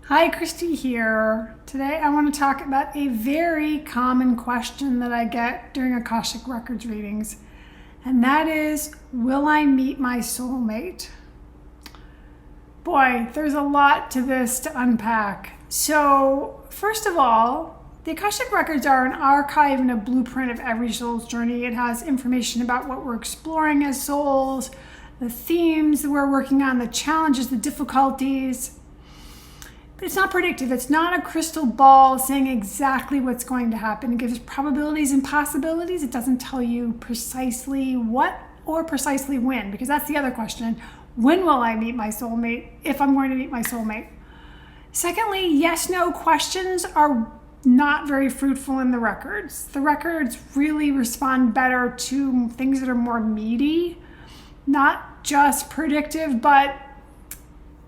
Hi, Christy here. Today I want to talk about a very common question that I get during Akashic Records readings, and that is, will I meet my soulmate? Boy, there's a lot to this to unpack. So, first of all, the Akashic Records are an archive and a blueprint of every soul's journey. It has information about what we're exploring as souls, the themes that we're working on, the challenges, the difficulties. But it's not predictive. It's not a crystal ball saying exactly what's going to happen. It gives probabilities and possibilities. It doesn't tell you precisely what or precisely when, because that's the other question. When will I meet my soulmate, if I'm going to meet my soulmate? Secondly, yes/no questions are not very fruitful in the records. The records really respond better to things that are more meaty, not just predictive, but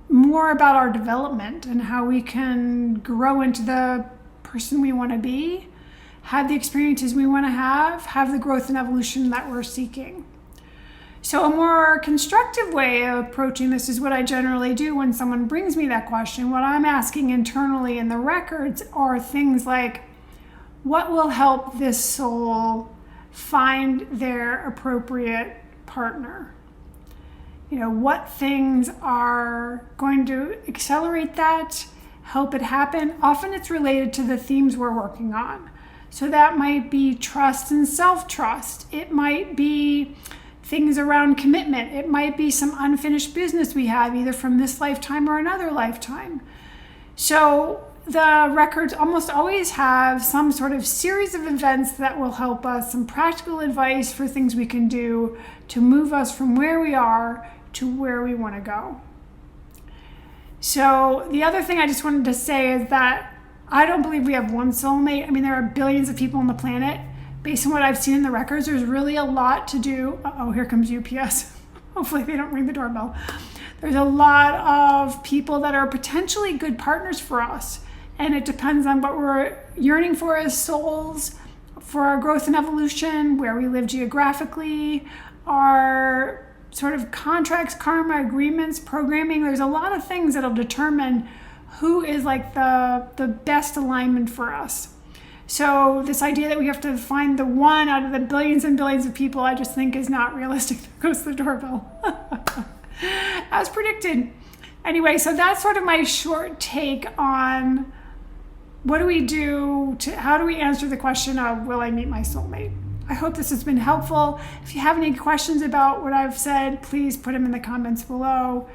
more about our development and how we can grow into the person we want to be, have the experiences we want to have the growth and evolution that we're seeking. So a more constructive way of approaching this is what I generally do when someone brings me that question. What I'm asking internally in the records are things like, what will help this soul find their appropriate partner? What things are going to accelerate that, help it happen? Often it's related to the themes we're working on. So that might be trust and self-trust. It might be things around commitment. It might be some unfinished business we have, either from this lifetime or another lifetime. So the records almost always have some sort of series of events that will help us, some practical advice for things we can do to move us from where we are to where we want to go. So the other thing I just wanted to say is that I don't believe we have one soulmate. I mean, there are billions of people on the planet. Based on what I've seen in the records, there's really a lot to do. Uh-oh, here comes UPS. Hopefully they don't ring the doorbell. There's a lot of people that are potentially good partners for us. And it depends on what we're yearning for as souls, for our growth and evolution, where we live geographically, our sort of contracts, karma, agreements, programming. There's a lot of things that'll determine who is like the best alignment for us. So this idea that we have to find the one out of the billions and billions of people, I just think is not realistic. There goes the doorbell. As predicted. Anyway, so that's sort of my short take on what do we do how do we answer the question of, will I meet my soulmate? I hope this has been helpful. If you have any questions about what I've said, please put them in the comments below.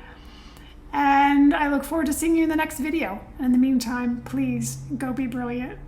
And I look forward to seeing you in the next video. And in the meantime, please go be brilliant.